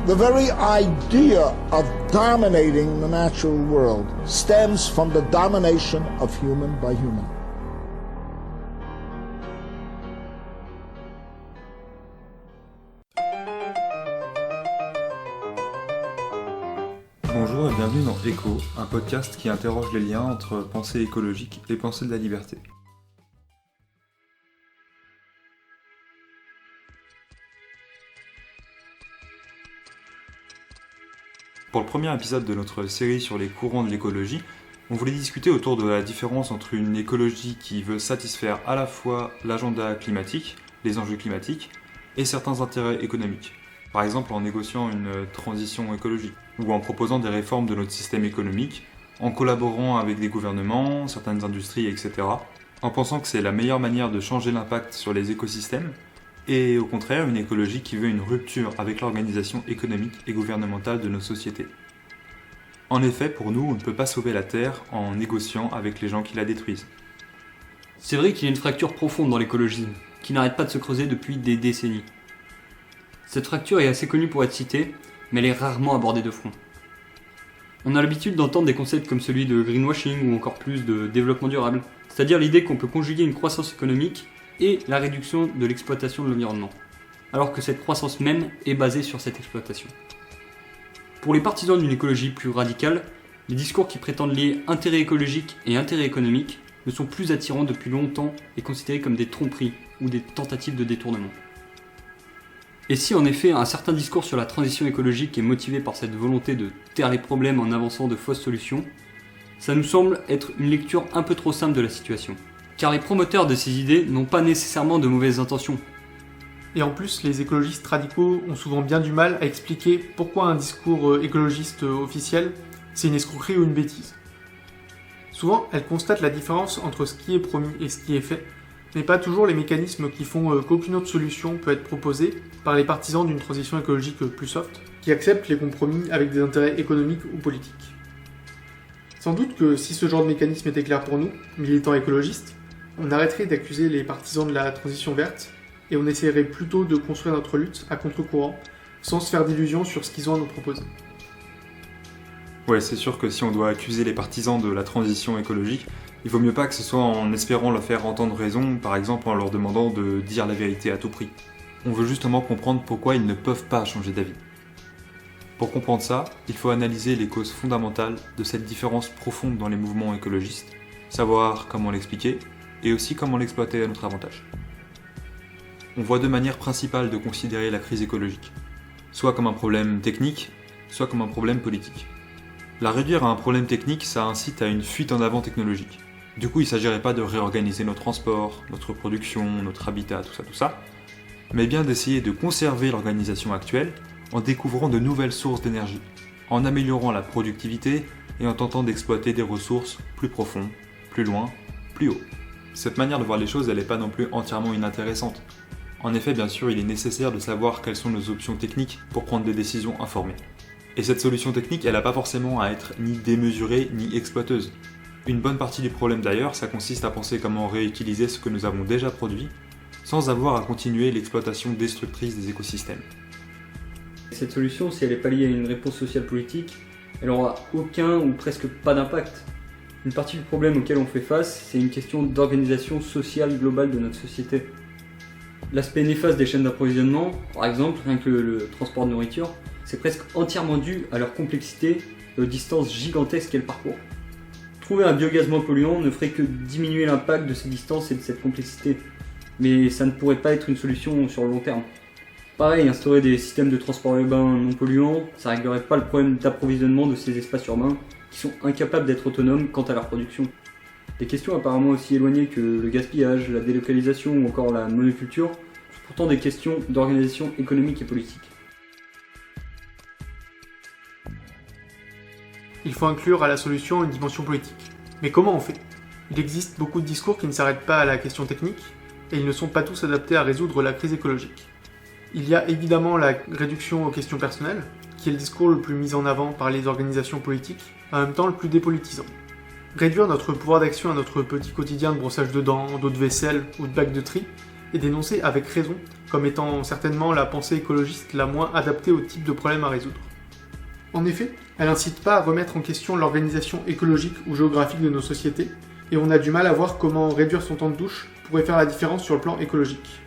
The very idea of dominating the natural world stems from the domination of human by human. Bonjour et bienvenue dans Écho, un podcast qui interroge les liens entre pensée écologique et pensée de la liberté. Pour le premier épisode de notre série sur les courants de l'écologie, on voulait discuter autour de la différence entre une écologie qui veut satisfaire à la fois l'agenda climatique, les enjeux climatiques, et certains intérêts économiques. Par exemple en négociant une transition écologique, ou en proposant des réformes de notre système économique, en collaborant avec des gouvernements, certaines industries, etc., en pensant que c'est la meilleure manière de changer l'impact sur les écosystèmes, et au contraire une écologie qui veut une rupture avec l'organisation économique et gouvernementale de nos sociétés. En effet, pour nous, on ne peut pas sauver la Terre en négociant avec les gens qui la détruisent. C'est vrai qu'il y a une fracture profonde dans l'écologie, qui n'arrête pas de se creuser depuis des décennies. Cette fracture est assez connue pour être citée, mais elle est rarement abordée de front. On a l'habitude d'entendre des concepts comme celui de greenwashing ou encore plus de développement durable, c'est-à-dire l'idée qu'on peut conjuguer une croissance économique et la réduction de l'exploitation de l'environnement, alors que cette croissance même est basée sur cette exploitation. Pour les partisans d'une écologie plus radicale, les discours qui prétendent lier intérêt écologique et intérêt économique ne sont plus attirants depuis longtemps et considérés comme des tromperies ou des tentatives de détournement. Et si en effet un certain discours sur la transition écologique est motivé par cette volonté de taire les problèmes en avançant de fausses solutions, ça nous semble être une lecture un peu trop simple de la situation. Car les promoteurs de ces idées n'ont pas nécessairement de mauvaises intentions. Et en plus, les écologistes radicaux ont souvent bien du mal à expliquer pourquoi un discours écologiste officiel, c'est une escroquerie ou une bêtise. Souvent, elles constatent la différence entre ce qui est promis et ce qui est fait, mais pas toujours les mécanismes qui font qu'aucune autre solution peut être proposée par les partisans d'une transition écologique plus soft, qui acceptent les compromis avec des intérêts économiques ou politiques. Sans doute que si ce genre de mécanisme était clair pour nous, militants écologistes, on arrêterait d'accuser les partisans de la transition verte et on essaierait plutôt de construire notre lutte à contre-courant, sans se faire d'illusions sur ce qu'ils ont à nous proposer. Ouais, c'est sûr que si on doit accuser les partisans de la transition écologique, il vaut mieux pas que ce soit en espérant leur faire entendre raison, par exemple en leur demandant de dire la vérité à tout prix. On veut justement comprendre pourquoi ils ne peuvent pas changer d'avis. Pour comprendre ça, il faut analyser les causes fondamentales de cette différence profonde dans les mouvements écologistes, savoir comment l'expliquer, et aussi comment l'exploiter à notre avantage. On voit deux manières principales de considérer la crise écologique, soit comme un problème technique, soit comme un problème politique. La réduire à un problème technique, ça incite à une fuite en avant technologique. Du coup, il ne s'agirait pas de réorganiser nos transports, notre production, notre habitat, tout ça, mais bien d'essayer de conserver l'organisation actuelle en découvrant de nouvelles sources d'énergie, en améliorant la productivité et en tentant d'exploiter des ressources plus profondes, plus loin, plus haut. Cette manière de voir les choses, elle n'est pas non plus entièrement inintéressante. En effet, bien sûr, il est nécessaire de savoir quelles sont nos options techniques pour prendre des décisions informées. Et cette solution technique, elle n'a pas forcément à être ni démesurée ni exploiteuse. Une bonne partie du problème d'ailleurs, ça consiste à penser comment réutiliser ce que nous avons déjà produit, sans avoir à continuer l'exploitation destructrice des écosystèmes. Cette solution, si elle n'est pas liée à une réponse sociale politique, elle n'aura aucun ou presque pas d'impact. Une partie du problème auquel on fait face, c'est une question d'organisation sociale globale de notre société. L'aspect néfaste des chaînes d'approvisionnement, par exemple, rien que le transport de nourriture, c'est presque entièrement dû à leur complexité et aux distances gigantesques qu'elles parcourent. Trouver un biogaz moins polluant ne ferait que diminuer l'impact de ces distances et de cette complexité, mais ça ne pourrait pas être une solution sur le long terme. Pareil, instaurer des systèmes de transport urbain non polluants, ça ne réglerait pas le problème d'approvisionnement de ces espaces urbains qui sont incapables d'être autonomes quant à leur production. Des questions apparemment aussi éloignées que le gaspillage, la délocalisation ou encore la monoculture sont pourtant des questions d'organisation économique et politique. Il faut inclure à la solution une dimension politique. Mais comment on fait ? Il existe beaucoup de discours qui ne s'arrêtent pas à la question technique, et ils ne sont pas tous adaptés à résoudre la crise écologique. Il y a évidemment la réduction aux questions personnelles, qui est le discours le plus mis en avant par les organisations politiques, en même temps le plus dépolitisant. Réduire notre pouvoir d'action à notre petit quotidien de brossage de dents, d'eau de vaisselle ou de bac de tri, et dénoncer avec raison comme étant certainement la pensée écologiste la moins adaptée au type de problème à résoudre. En effet, elle n'incite pas à remettre en question l'organisation écologique ou géographique de nos sociétés, et on a du mal à voir comment réduire son temps de douche pourrait faire la différence sur le plan écologique.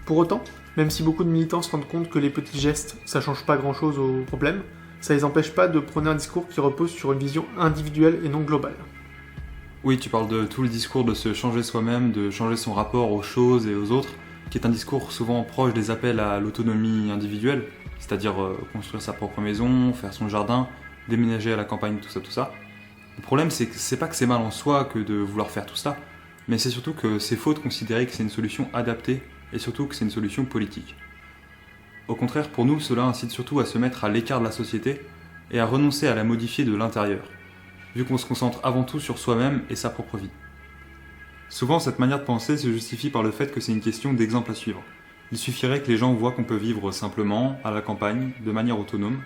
Pour autant, même si beaucoup de militants se rendent compte que les petits gestes, ça change pas grand chose au problème, ça les empêche pas de prôner un discours qui repose sur une vision individuelle et non globale. Oui, tu parles de tout le discours de se changer soi-même, de changer son rapport aux choses et aux autres, qui est un discours souvent proche des appels à l'autonomie individuelle, c'est-à-dire construire sa propre maison, faire son jardin, déménager à la campagne, tout ça. Le problème, c'est que c'est pas que c'est mal en soi que de vouloir faire tout ça, mais c'est surtout que c'est faux de considérer que c'est une solution adaptée, et surtout que c'est une solution politique. Au contraire, pour nous, cela incite surtout à se mettre à l'écart de la société et à renoncer à la modifier de l'intérieur, vu qu'on se concentre avant tout sur soi-même et sa propre vie. Souvent, cette manière de penser se justifie par le fait que c'est une question d'exemple à suivre. Il suffirait que les gens voient qu'on peut vivre simplement, à la campagne, de manière autonome,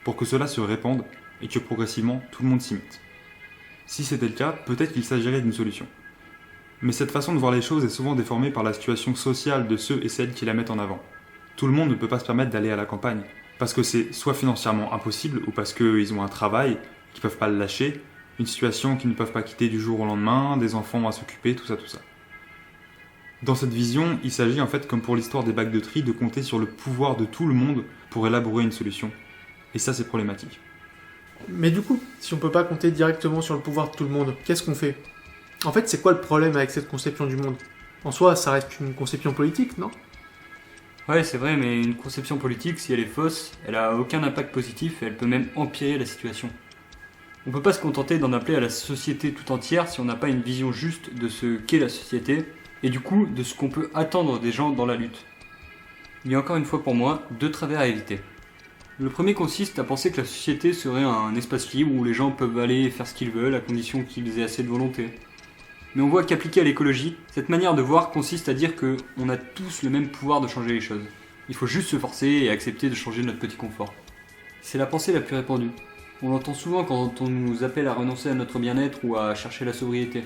pour que cela se répande et que progressivement tout le monde s'y mette. Si c'était le cas, peut-être qu'il s'agirait d'une solution. Mais cette façon de voir les choses est souvent déformée par la situation sociale de ceux et celles qui la mettent en avant. Tout le monde ne peut pas se permettre d'aller à la campagne, parce que c'est soit financièrement impossible, ou parce qu'ils ont un travail, qu'ils ne peuvent pas le lâcher, une situation qu'ils ne peuvent pas quitter du jour au lendemain, des enfants à s'occuper, tout ça. Dans cette vision, il s'agit en fait, comme pour l'histoire des bacs de tri, de compter sur le pouvoir de tout le monde pour élaborer une solution. Et ça, c'est problématique. Mais du coup, si on peut pas compter directement sur le pouvoir de tout le monde, qu'est-ce qu'on fait ? En fait, c'est quoi le problème avec cette conception du monde ? En soi, ça reste une conception politique, non ? Ouais, c'est vrai, mais une conception politique, si elle est fausse, elle a aucun impact positif et elle peut même empirer la situation. On peut pas se contenter d'en appeler à la société tout entière si on n'a pas une vision juste de ce qu'est la société et du coup de ce qu'on peut attendre des gens dans la lutte. Il y a encore une fois pour moi 2 travers à éviter. Le premier consiste à penser que la société serait un espace libre où les gens peuvent aller faire ce qu'ils veulent à condition qu'ils aient assez de volonté. Mais on voit qu'appliquer à l'écologie, cette manière de voir consiste à dire qu'on a tous le même pouvoir de changer les choses. Il faut juste se forcer et accepter de changer notre petit confort. C'est la pensée la plus répandue. On l'entend souvent quand on nous appelle à renoncer à notre bien-être ou à chercher la sobriété.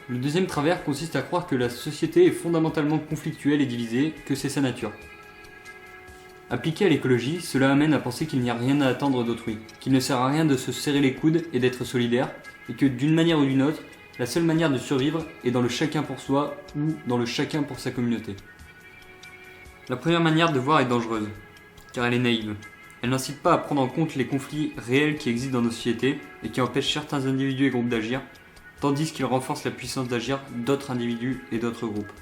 Le deuxième travers consiste à croire que la société est fondamentalement conflictuelle et divisée, que c'est sa nature. Appliqué à l'écologie, cela amène à penser qu'il n'y a rien à attendre d'autrui, qu'il ne sert à rien de se serrer les coudes et d'être solidaire, et que d'une manière ou d'une autre, la seule manière de survivre est dans le chacun pour soi ou dans le chacun pour sa communauté. La première manière de voir est dangereuse, car elle est naïve. Elle n'incite pas à prendre en compte les conflits réels qui existent dans nos sociétés et qui empêchent certains individus et groupes d'agir, tandis qu'il renforce la puissance d'agir d'autres individus et d'autres groupes.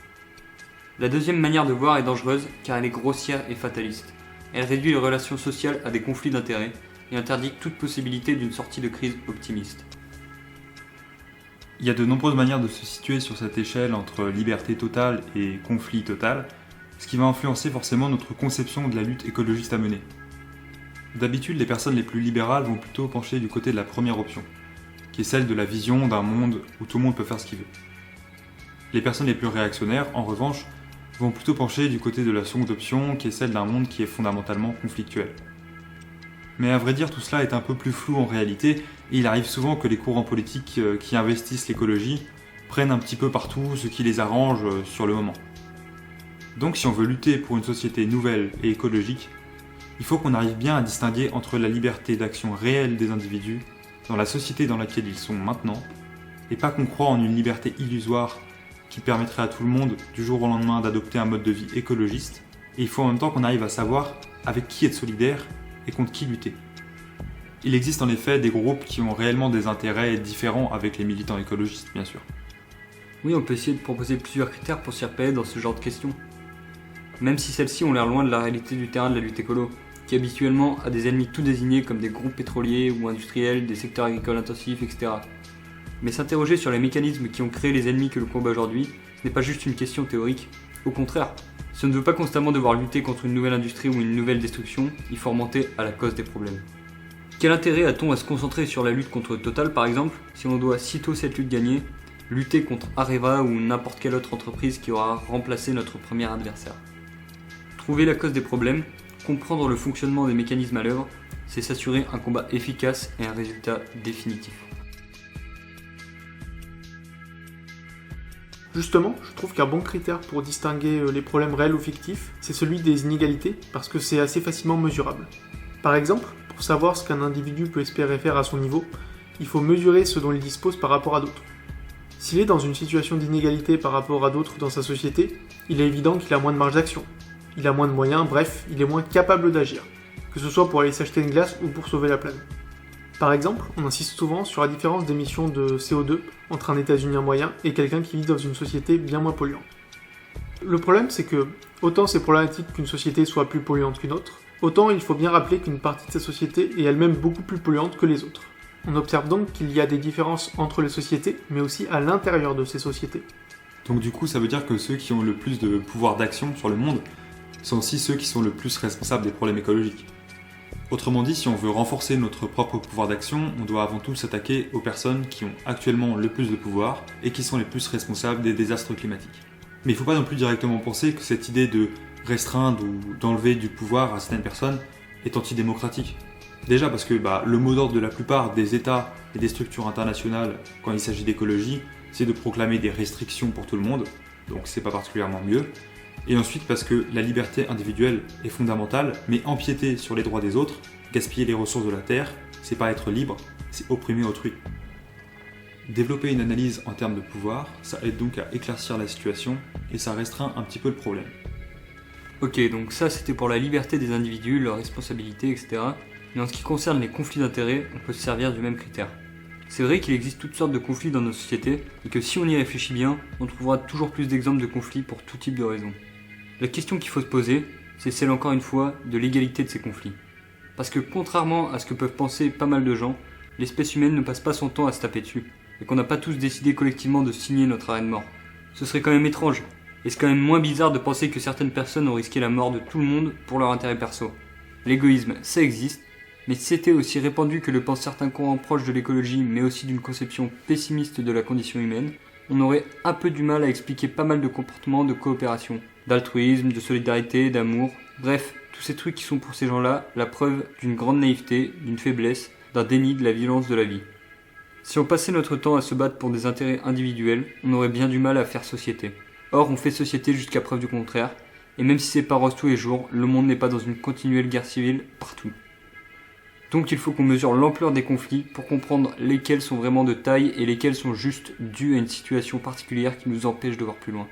La deuxième manière de voir est dangereuse car elle est grossière et fataliste. Elle réduit les relations sociales à des conflits d'intérêts et interdit toute possibilité d'une sortie de crise optimiste. Il y a de nombreuses manières de se situer sur cette échelle entre liberté totale et conflit total, ce qui va influencer forcément notre conception de la lutte écologiste à mener. D'habitude, les personnes les plus libérales vont plutôt pencher du côté de la première option, qui est celle de la vision d'un monde où tout le monde peut faire ce qu'il veut. Les personnes les plus réactionnaires, en revanche, vont plutôt pencher du côté de la seconde option, qui est celle d'un monde qui est fondamentalement conflictuel. Mais à vrai dire, tout cela est un peu plus flou en réalité, et il arrive souvent que les courants politiques qui investissent l'écologie prennent un petit peu partout ce qui les arrange sur le moment. Donc si on veut lutter pour une société nouvelle et écologique, il faut qu'on arrive bien à distinguer entre la liberté d'action réelle des individus dans la société dans laquelle ils sont maintenant, et pas qu'on croit en une liberté illusoire qui permettrait à tout le monde du jour au lendemain d'adopter un mode de vie écologiste, et il faut en même temps qu'on arrive à savoir avec qui être solidaire et contre qui lutter. Il existe en effet des groupes qui ont réellement des intérêts différents avec les militants écologistes, bien sûr. Oui, on peut essayer de proposer plusieurs critères pour s'y repérer dans ce genre de questions. Même si celles-ci ont l'air loin de la réalité du terrain de la lutte écolo, qui habituellement a des ennemis tout désignés comme des groupes pétroliers ou industriels, des secteurs agricoles intensifs, etc. Mais s'interroger sur les mécanismes qui ont créé les ennemis que l'on combat aujourd'hui, ce n'est pas juste une question théorique. Au contraire, si on ne veut pas constamment devoir lutter contre une nouvelle industrie ou une nouvelle destruction, il faut remonter à la cause des problèmes. Quel intérêt a-t-on à se concentrer sur la lutte contre Total par exemple, si on doit sitôt cette lutte gagnée, lutter contre Areva ou n'importe quelle autre entreprise qui aura remplacé notre premier adversaire? Trouver la cause des problèmes, comprendre le fonctionnement des mécanismes à l'œuvre, c'est s'assurer un combat efficace et un résultat définitif. Justement, je trouve qu'un bon critère pour distinguer les problèmes réels ou fictifs, c'est celui des inégalités, parce que c'est assez facilement mesurable. Par exemple, pour savoir ce qu'un individu peut espérer faire à son niveau, il faut mesurer ce dont il dispose par rapport à d'autres. S'il est dans une situation d'inégalité par rapport à d'autres dans sa société, il est évident qu'il a moins de marge d'action. Il a moins de moyens, bref, il est moins capable d'agir, que ce soit pour aller s'acheter une glace ou pour sauver la planète. Par exemple, on insiste souvent sur la différence d'émissions de CO2 entre un états-unien moyen et quelqu'un qui vit dans une société bien moins polluante. Le problème, c'est que, autant c'est problématique qu'une société soit plus polluante qu'une autre, autant il faut bien rappeler qu'une partie de sa société est elle-même beaucoup plus polluante que les autres. On observe donc qu'il y a des différences entre les sociétés, mais aussi à l'intérieur de ces sociétés. Donc du coup, ça veut dire que ceux qui ont le plus de pouvoir d'action sur le monde sont aussi ceux qui sont le plus responsables des problèmes écologiques. Autrement dit, si on veut renforcer notre propre pouvoir d'action, on doit avant tout s'attaquer aux personnes qui ont actuellement le plus de pouvoir et qui sont les plus responsables des désastres climatiques. Mais il ne faut pas non plus directement penser que cette idée de restreindre ou d'enlever du pouvoir à certaines personnes est antidémocratique. Déjà parce que le mot d'ordre de la plupart des États et des structures internationales quand il s'agit d'écologie, c'est de proclamer des restrictions pour tout le monde, donc c'est pas particulièrement mieux. Et ensuite parce que la liberté individuelle est fondamentale, mais empiéter sur les droits des autres, gaspiller les ressources de la Terre, c'est pas être libre, c'est opprimer autrui. Développer une analyse en termes de pouvoir, ça aide donc à éclaircir la situation et ça restreint un petit peu le problème. Ok, donc ça c'était pour la liberté des individus, leurs responsabilités, etc. Mais en ce qui concerne les conflits d'intérêts, on peut se servir du même critère. C'est vrai qu'il existe toutes sortes de conflits dans nos sociétés, et que si on y réfléchit bien, on trouvera toujours plus d'exemples de conflits pour tout type de raisons. La question qu'il faut se poser, c'est celle encore une fois de l'égalité de ces conflits. Parce que contrairement à ce que peuvent penser pas mal de gens, l'espèce humaine ne passe pas son temps à se taper dessus, et qu'on n'a pas tous décidé collectivement de signer notre arrêt de mort. Ce serait quand même étrange, et c'est quand même moins bizarre de penser que certaines personnes ont risqué la mort de tout le monde pour leur intérêt perso. L'égoïsme, ça existe, mais si c'était aussi répandu que le pensent certains courants proches de l'écologie, mais aussi d'une conception pessimiste de la condition humaine, on aurait un peu du mal à expliquer pas mal de comportements de coopération, d'altruisme, de solidarité, d'amour, bref, tous ces trucs qui sont pour ces gens-là la preuve d'une grande naïveté, d'une faiblesse, d'un déni de la violence de la vie. Si on passait notre temps à se battre pour des intérêts individuels, on aurait bien du mal à faire société. Or, on fait société jusqu'à preuve du contraire, et même si c'est pas rose tous les jours, le monde n'est pas dans une continuelle guerre civile partout. Donc il faut qu'on mesure l'ampleur des conflits pour comprendre lesquels sont vraiment de taille et lesquels sont juste dus à une situation particulière qui nous empêche de voir plus loin.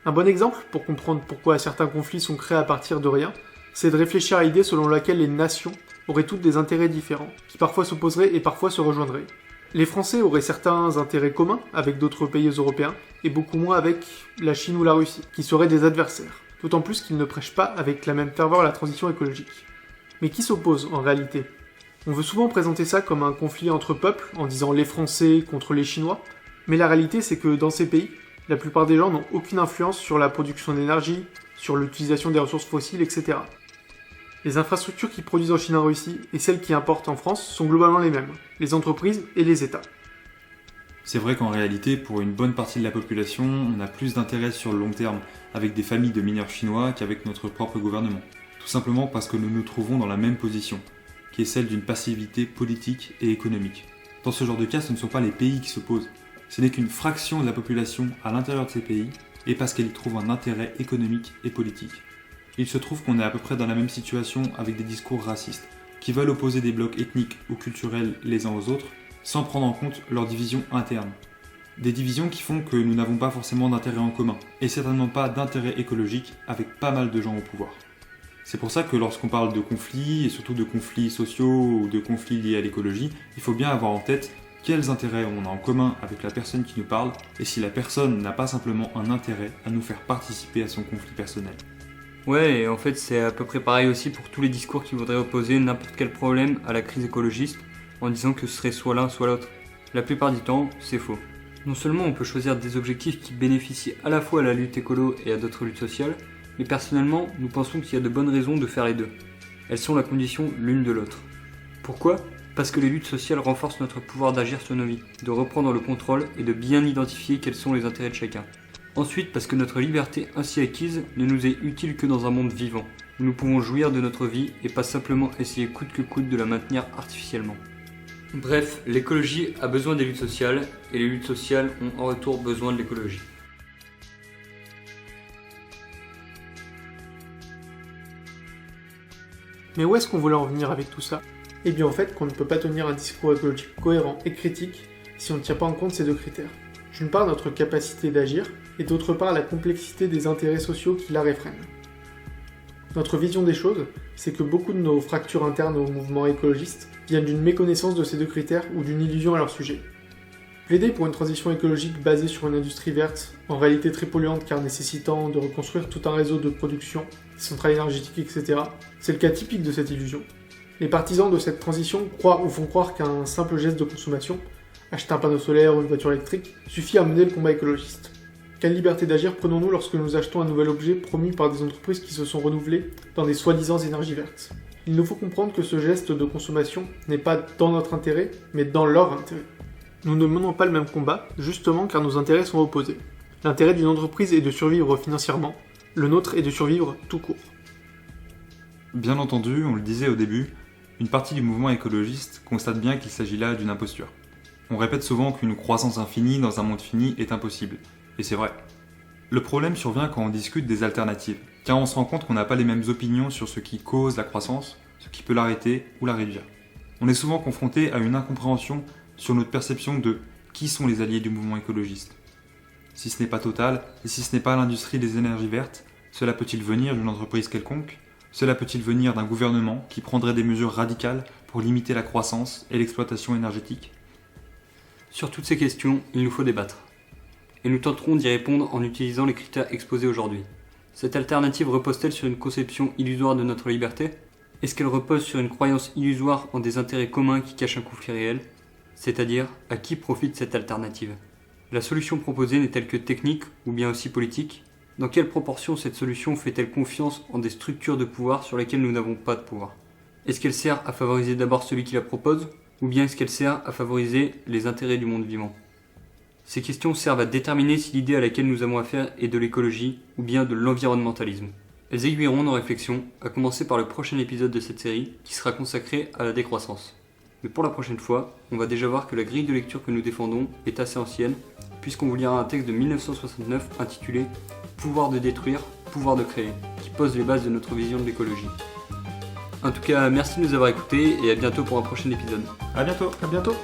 Un bon exemple pour comprendre pourquoi certains conflits sont créés à partir de rien, c'est de réfléchir à l'idée selon laquelle les nations auraient toutes des intérêts différents, qui parfois s'opposeraient et parfois se rejoindraient. Les Français auraient certains intérêts communs avec d'autres pays européens, et beaucoup moins avec la Chine ou la Russie, qui seraient des adversaires, d'autant plus qu'ils ne prêchent pas avec la même ferveur la transition écologique. Mais qui s'oppose en réalité ? On veut souvent présenter ça comme un conflit entre peuples, en disant les Français contre les Chinois, mais la réalité c'est que dans ces pays, la plupart des gens n'ont aucune influence sur la production d'énergie, sur l'utilisation des ressources fossiles, etc. Les infrastructures qui produisent en Chine et en Russie et celles qui importent en France sont globalement les mêmes, les entreprises et les États. C'est vrai qu'en réalité, pour une bonne partie de la population, on a plus d'intérêt sur le long terme avec des familles de mineurs chinois qu'avec notre propre gouvernement. Tout simplement parce que nous nous trouvons dans la même position, qui est celle d'une passivité politique et économique. Dans ce genre de cas, ce ne sont pas les pays qui s'opposent, ce n'est qu'une fraction de la population à l'intérieur de ces pays, et parce qu'elle y trouve un intérêt économique et politique. Il se trouve qu'on est à peu près dans la même situation avec des discours racistes, qui veulent opposer des blocs ethniques ou culturels les uns aux autres, sans prendre en compte leurs divisions internes. Des divisions qui font que nous n'avons pas forcément d'intérêt en commun, et certainement pas d'intérêt écologique avec pas mal de gens au pouvoir. C'est pour ça que lorsqu'on parle de conflits, et surtout de conflits sociaux ou de conflits liés à l'écologie, il faut bien avoir en tête quels intérêts on a en commun avec la personne qui nous parle, et si la personne n'a pas simplement un intérêt à nous faire participer à son conflit personnel. Ouais, et en fait c'est à peu près pareil aussi pour tous les discours qui voudraient opposer n'importe quel problème à la crise écologiste, en disant que ce serait soit l'un soit l'autre. La plupart du temps, c'est faux. Non seulement on peut choisir des objectifs qui bénéficient à la fois à la lutte écolo et à d'autres luttes sociales, mais personnellement, nous pensons qu'il y a de bonnes raisons de faire les deux. Elles sont la condition l'une de l'autre. Pourquoi ? Parce que les luttes sociales renforcent notre pouvoir d'agir sur nos vies, de reprendre le contrôle et de bien identifier quels sont les intérêts de chacun. Ensuite, parce que notre liberté ainsi acquise ne nous est utile que dans un monde vivant, où nous pouvons jouir de notre vie et pas simplement essayer coûte que coûte de la maintenir artificiellement. Bref, l'écologie a besoin des luttes sociales, et les luttes sociales ont en retour besoin de l'écologie. Mais où est-ce qu'on voulait en venir avec tout ça? Eh bien en fait qu'on ne peut pas tenir un discours écologique cohérent et critique si on ne tient pas en compte ces deux critères. D'une part notre capacité d'agir, et d'autre part la complexité des intérêts sociaux qui la réfrènent. Notre vision des choses, c'est que beaucoup de nos fractures internes au mouvement écologiste viennent d'une méconnaissance de ces deux critères ou d'une illusion à leur sujet. Plaider pour une transition écologique basée sur une industrie verte, en réalité très polluante car nécessitant de reconstruire tout un réseau de production, des centrales énergétiques, etc., c'est le cas typique de cette illusion. Les partisans de cette transition croient ou font croire qu'un simple geste de consommation, acheter un panneau solaire ou une voiture électrique, suffit à mener le combat écologiste. Quelle liberté d'agir prenons-nous lorsque nous achetons un nouvel objet promu par des entreprises qui se sont renouvelées dans des soi-disant énergies vertes? Il nous faut comprendre que ce geste de consommation n'est pas dans notre intérêt, mais dans leur intérêt. Nous ne menons pas le même combat, justement car nos intérêts sont opposés. L'intérêt d'une entreprise est de survivre financièrement, le nôtre est de survivre tout court. Bien entendu, on le disait au début, une partie du mouvement écologiste constate bien qu'il s'agit là d'une imposture. On répète souvent qu'une croissance infinie dans un monde fini est impossible, et c'est vrai. Le problème survient quand on discute des alternatives, car on se rend compte qu'on n'a pas les mêmes opinions sur ce qui cause la croissance, ce qui peut l'arrêter ou la réduire. On est souvent confronté à une incompréhension sur notre perception de qui sont les alliés du mouvement écologiste. Si ce n'est pas Total, et si ce n'est pas l'industrie des énergies vertes, cela peut-il venir d'une entreprise quelconque? Cela peut-il venir d'un gouvernement qui prendrait des mesures radicales pour limiter la croissance et l'exploitation énergétique? Sur toutes ces questions, il nous faut débattre. Et nous tenterons d'y répondre en utilisant les critères exposés aujourd'hui. Cette alternative repose-t-elle sur une conception illusoire de notre liberté? Est-ce qu'elle repose sur une croyance illusoire en des intérêts communs qui cachent un conflit réel? C'est-à-dire, à qui profite cette alternative? La solution proposée n'est-elle que technique ou bien aussi politique? Dans quelle proportion cette solution fait-elle confiance en des structures de pouvoir sur lesquelles nous n'avons pas de pouvoir? Est-ce qu'elle sert à favoriser d'abord celui qui la propose, ou bien est-ce qu'elle sert à favoriser les intérêts du monde vivant? Ces questions servent à déterminer si l'idée à laquelle nous avons affaire est de l'écologie ou bien de l'environnementalisme. Elles aiguilleront nos réflexions, à commencer par le prochain épisode de cette série qui sera consacré à la décroissance. Mais pour la prochaine fois, on va déjà voir que la grille de lecture que nous défendons est assez ancienne, puisqu'on vous lira un texte de 1969 intitulé « Pouvoir de détruire, pouvoir de créer », qui pose les bases de notre vision de l'écologie. En tout cas, merci de nous avoir écoutés et à bientôt pour un prochain épisode. À bientôt. À bientôt.